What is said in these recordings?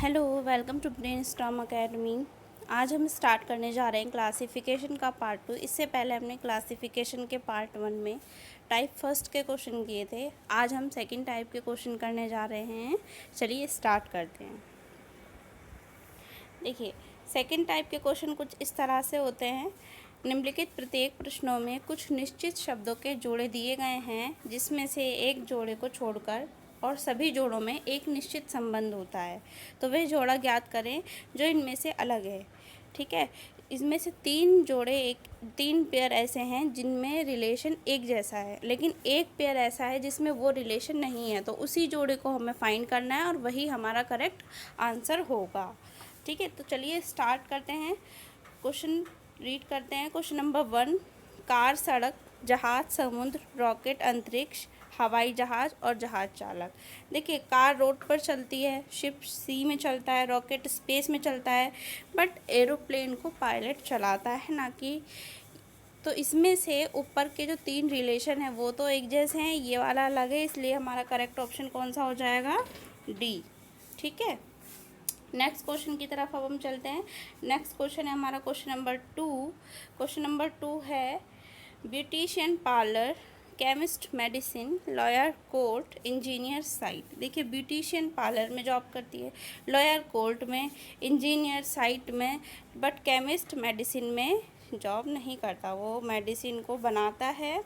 Hello, welcome to Brainstorm Academy. आज हम start करने जा रहे हैं क्लासिफिकेशन का पार्ट 2। इससे पहले हमने क्लासिफिकेशन के पार्ट 1 में टाइप फर्स्ट के क्वेश्चन किए थे। आज हम सेकंड टाइप के क्वेश्चन करने जा रहे हैं। चलिए स्टार्ट करते हैं। देखिए, सेकंड टाइप के क्वेश्चन कुछ इस तरह से होते हैं। निम्नलिखित प्रत्येक प्रश्नों में कुछ निश्चित शब्दों के जोड़े दिए गए हैं, जिसमें से एक जोड़े को छोड़कर और सभी जोड़ों में एक निश्चित संबंध होता है। तो वह जोड़ा ज्ञात करें जो इनमें से अलग है। ठीक है, इसमें से तीन पेयर ऐसे हैं जिनमें रिलेशन एक जैसा है, लेकिन एक पेयर ऐसा है जिसमें वो रिलेशन नहीं है। तो उसी जोड़े को हमें फाइंड करना है और वही हमारा करेक्ट आंसर होगा। ठीक है, तो चलिए स्टार्ट करते हैं। क्वेश्चन रीड करते हैं। क्वेश्चन नंबर 1, कार, सड़क, जहाज, समुद्र, रॉकेट, अंतरिक्ष, हवाई जहाज और जहाज चालक। देखिए, कार रोड पर चलती है, शिप सी में चलता है, रॉकेट स्पेस में चलता है, बट एरोप्लेन को पायलट चलाता है ना कि। तो इसमें से ऊपर के जो तीन रिलेशन है वो तो एक जैसे हैं, ये वाला अलग है, इसलिए हमारा करेक्ट ऑप्शन कौन सा हो जाएगा? डी। ठीक है, नेक्स्ट क्वेश्चन की तरफ अब हम चलते हैं। नेक्स्ट क्वेश्चन है हमारा क्वेश्चन नंबर 2। क्वेश्चन नंबर 2 है beautician, parlour, chemist, medicine, lawyer, court, engineer, site. देखिए, ब्यूटिशियन पार्लर में जॉब करती है, लॉयर कोर्ट में, इंजीनियर साइट में, बट केमिस्ट मेडिसिन में जॉब नहीं करता। वो मेडिसिन को बनाता है,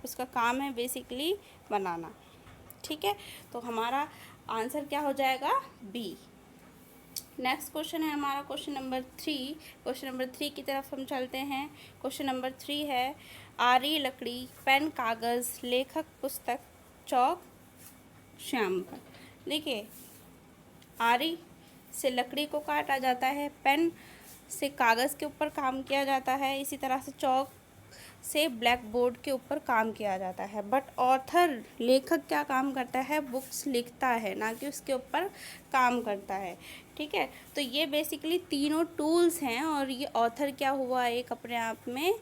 उसका काम है बेसिकली बनाना। ठीक है, तो हमारा आंसर क्या हो जाएगा? बी। नेक्स्ट क्वेश्चन है हमारा क्वेश्चन नंबर 3। क्वेश्चन नंबर 3 की तरफ हम चलते हैं। क्वेश्चन नंबर 3 है आरी, लकड़ी, पेन, कागज़, लेखक, पुस्तक, चौक, श्यामल। देखिए, आरी से लकड़ी को काटा जाता है, पेन से कागज़ के ऊपर काम किया जाता है, इसी तरह से चौक से ब्लैक बोर्ड के ऊपर काम किया जाता है। बट ऑथर, लेखक क्या काम करता है? बुक्स लिखता है, ना कि उसके ऊपर काम करता है। ठीक है, तो ये बेसिकली तीनों टूल्स हैं और ये ऑथर क्या हुआ? एक अपने आप में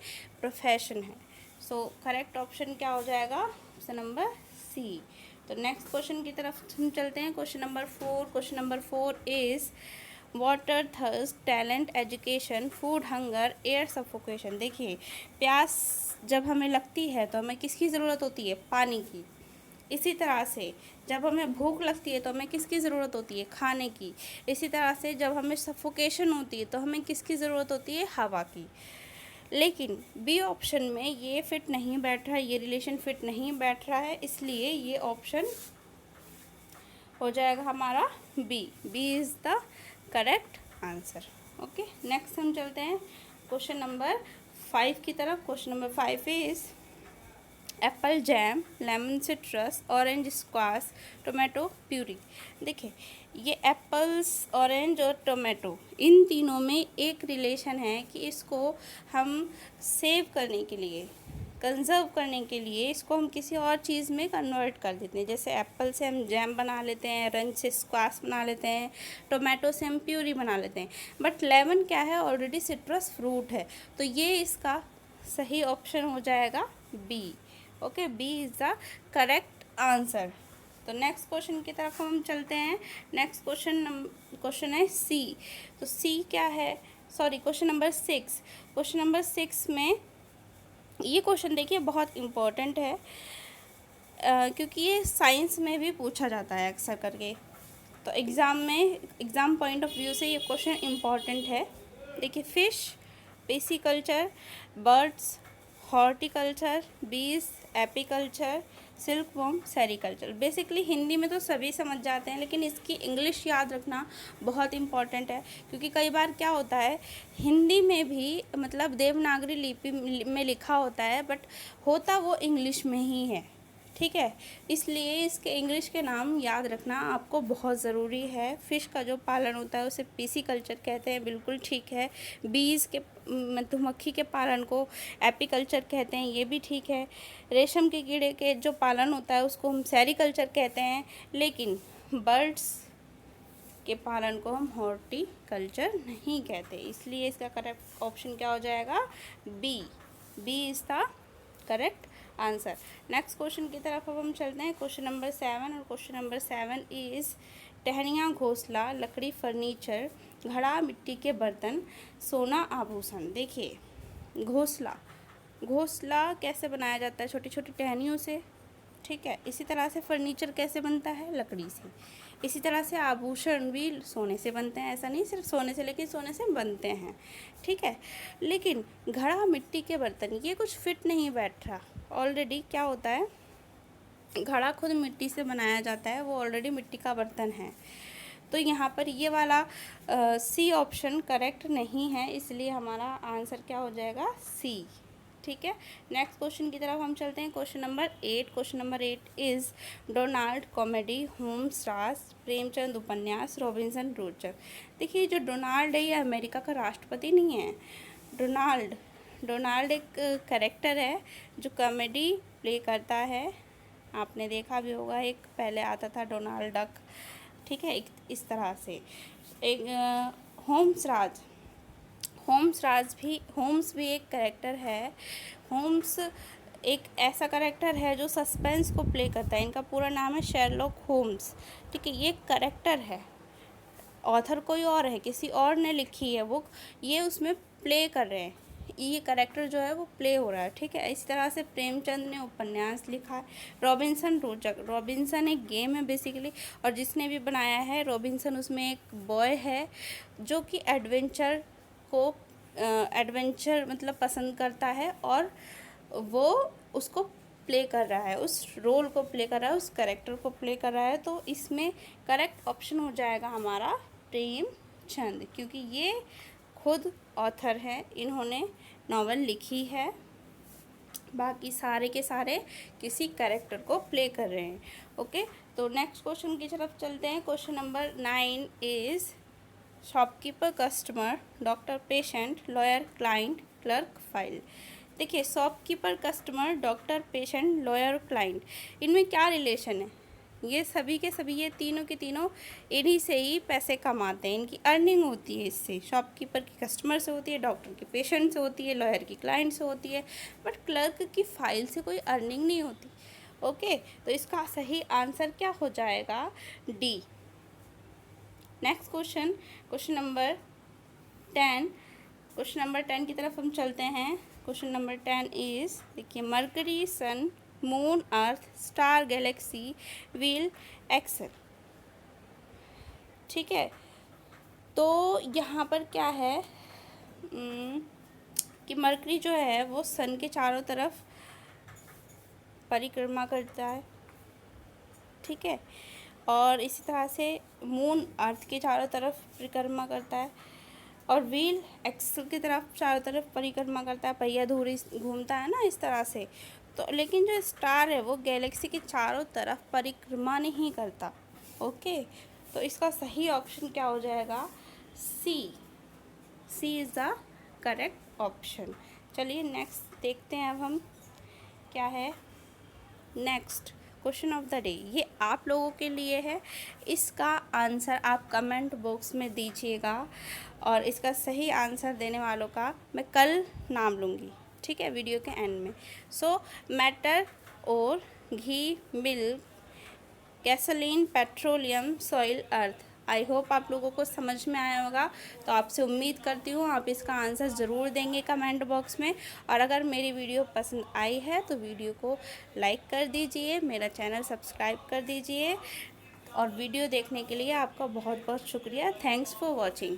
प्रोफेशन है। सो करेक्ट ऑप्शन क्या हो जाएगा? Option number C. तो नेक्स्ट क्वेश्चन की तरफ हम चलते हैं। Question number 4। Question number 4 is water, thirst, talent, education, food, hunger, air suffocation. देखिए, प्यास जब हमें लगती है तो हमें किसकी ज़रूरत होती है? पानी की। इसी तरह से जब हमें भूख लगती है तो हमें किसकी ज़रूरत होती है? खाने की। इसी तरह से जब हमें सफोकेशन होती है तो हमें किसकी ज़रूरत होती है? हवा की। लेकिन बी ऑप्शन में ये फिट नहीं बैठ रहा है, ये रिलेशन फिट नहीं बैठ रहा है, इसलिए ये ऑप्शन हो जाएगा हमारा B. B is the correct answer. Okay, next हम चलते हैं क्वेश्चन नंबर 5 की तरफ। Question number 5 is apple jam, lemon citrus, orange squash, tomato puree. देखिए, ये एप्पल्स, ऑरेंज और टोमेटो, इन तीनों में एक रिलेशन है कि इसको हम सेव करने के लिए, कंजर्व करने के लिए इसको हम किसी और चीज़ में कन्वर्ट कर देते हैं। जैसे एप्पल से हम जैम बना लेते हैं, ऑरेंज से स्क्वाश बना लेते हैं, टोमेटो से हम प्यूरी बना लेते हैं। बट लेमन क्या है? ऑलरेडी सिट्रस फ्रूट है, तो ये इसका सही ऑप्शन हो जाएगा B. Okay, B is the correct answer. तो नेक्स्ट क्वेश्चन की तरफ हम चलते हैं। नेक्स्ट क्वेश्चन है सी। तो सी क्या है? Sorry, question number 6। Question number 6 में ये क्वेश्चन देखिए बहुत इम्पोर्टेंट है, क्योंकि ये साइंस में भी पूछा जाता है अक्सर करके। तो एग्ज़ाम पॉइंट ऑफ व्यू से ये क्वेश्चन इम्पॉर्टेंट है। देखिए, फिश, पिसीकल्चर, बर्ड्स, हॉर्टिकल्चर, बीज, apiculture, silkworm, sericulture. Basically Hindi में तो सभी समझ जाते हैं, लेकिन इसकी इंग्लिश याद रखना बहुत इम्पॉर्टेंट है, क्योंकि कई बार क्या होता है, हिंदी में भी मतलब देवनागरी लिपि में लिखा होता है, बट होता वो इंग्लिश में ही है। ठीक है, इसलिए इसके इंग्लिश के नाम याद रखना आपको बहुत ज़रूरी है। फ़िश का जो पालन होता है उसे पिसीकल्चर कहते हैं, बिल्कुल ठीक है। बीज के, मधुमक्खी के पालन को एपीकल्चर कहते हैं, ये भी ठीक है। रेशम के कीड़े के जो पालन होता है उसको हम सेरीकल्चर कहते हैं, लेकिन बर्ड्स के पालन को हम हॉर्टिकल्चर नहीं कहते, इसलिए इसका करेक्ट ऑप्शन क्या हो जाएगा? B. B is the correct answer. Next question की तरफ अब हम चलते हैं। क्वेश्चन नंबर 7, और क्वेश्चन नंबर 7 इज़ टहनियाँ घोंसला, लकड़ी फर्नीचर, घड़ा मिट्टी के बर्तन, सोना आभूषण। देखिए घोंसला, घोंसला कैसे बनाया जाता है? छोटी छोटी टहनियों से, ठीक है। इसी तरह से फर्नीचर कैसे बनता है? लकड़ी से। इसी तरह से आभूषण भी सोने से बनते हैं, ऐसा नहीं सिर्फ सोने से, लेकिन सोने से बनते हैं, ठीक है। लेकिन घड़ा मिट्टी के बर्तन, ये कुछ फिट नहीं बैठ रहा। ऑलरेडी क्या होता है, घड़ा खुद मिट्टी से बनाया जाता है, वो ऑलरेडी मिट्टी का बर्तन है। तो यहाँ पर ये वाला सी ऑप्शन करेक्ट नहीं है, इसलिए हमारा आंसर क्या हो जाएगा? सी, ठीक है। नेक्स्ट क्वेश्चन की तरफ हम चलते हैं। Question number 8। Question number 8 is Donald comedy, Holmes राज, प्रेमचंद उपन्यास, रॉबिन्सन रोचक। देखिए जो डोनाल्ड है ये अमेरिका का राष्ट्रपति नहीं है। डोनाल्ड एक कैरेक्टर है जो कॉमेडी प्ले करता है। आपने देखा भी होगा, एक पहले आता था डोनाल्ड डक, ठीक है। इस तरह से एक होम्स भी एक कैरेक्टर है। होम्स एक ऐसा कैरेक्टर है जो सस्पेंस को प्ले करता है। इनका पूरा नाम है शेरलॉक होम्स, ठीक है। ये कैरेक्टर है, ऑथर कोई और है, किसी और ने लिखी है बुक, ये उसमें प्ले कर रहे हैं, ये कैरेक्टर जो है वो प्ले हो रहा है, ठीक है। इस तरह से प्रेमचंद ने उपन्यास लिखा है। रॉबिन्सन रोचक, रॉबिन्सन एक गेम है बेसिकली, और जिसने भी बनाया है रॉबिन्सन, उसमें एक बॉय है जो कि एडवेंचर मतलब पसंद करता है, और वो उसको प्ले कर रहा है, उस रोल को प्ले कर रहा है, उस कैरेक्टर को प्ले कर रहा है। तो इसमें करेक्ट ऑप्शन हो जाएगा हमारा प्रेमचंद, क्योंकि ये खुद ऑथर है, इन्होंने नॉवेल लिखी है, बाकी सारे के सारे किसी कैरेक्टर को प्ले कर रहे हैं, ओके। तो नेक्स्ट क्वेश्चन की तरफ चलते हैं। Question number 9 is shopkeeper, customer, doctor patient, lawyer client, clerk file. देखिए shopkeeper, customer, doctor, patient, lawyer, client, इनमें क्या रिलेशन है? ये सभी के सभी, ये तीनों के तीनों इन्हीं से ही पैसे कमाते हैं, इनकी अर्निंग होती है इससे। शॉपकीपर की कस्टमर से होती है, डॉक्टर की पेशेंट से होती है, लॉयर की क्लाइंट से होती है, बट क्लर्क की फाइल से कोई अर्निंग नहीं होती, ओके। तो इसका सही आंसर क्या हो जाएगा? D. Next question, question number 10। Question number 10 की तरफ हम चलते हैं। क्वेश्चन नंबर 10 इज़, देखिए मरकरी, सन, मून, अर्थ, स्टार, गैलेक्सी, व्हील, एक्सेल, ठीक है। तो यहाँ पर क्या है कि मरकरी जो है वो सन के चारों तरफ परिक्रमा करता है, ठीक है। और इसी तरह से मून अर्थ के चारों तरफ परिक्रमा करता है, और व्हील एक्सेल की तरफ चारों तरफ परिक्रमा करता है, पहिया धुरी घूमता है ना इस तरह से। तो लेकिन जो स्टार है वो गैलेक्सी के चारों तरफ परिक्रमा नहीं करता, ओके। तो इसका सही ऑप्शन क्या हो जाएगा? सी। सी इज़ द करेक्ट ऑप्शन। चलिए नेक्स्ट देखते हैं अब हम क्या है। Next question of the day, ये आप लोगों के लिए है। इसका आंसर आप कमेंट बॉक्स में दीजिएगा, और इसका सही आंसर देने वालों का मैं कल नाम लूँगी, ठीक है, वीडियो के एंड में। सो मैटर और घी, milk, gasoline, petroleum, soil, earth. I hope आप लोगों को समझ में आया होगा। तो आपसे उम्मीद करती हूँ आप इसका आंसर ज़रूर देंगे कमेंट बॉक्स में। और अगर मेरी वीडियो पसंद आई है तो वीडियो को लाइक कर दीजिए, मेरा चैनल सब्सक्राइब कर दीजिए, और वीडियो देखने के लिए आपका बहुत बहुत शुक्रिया। Thanks for watching.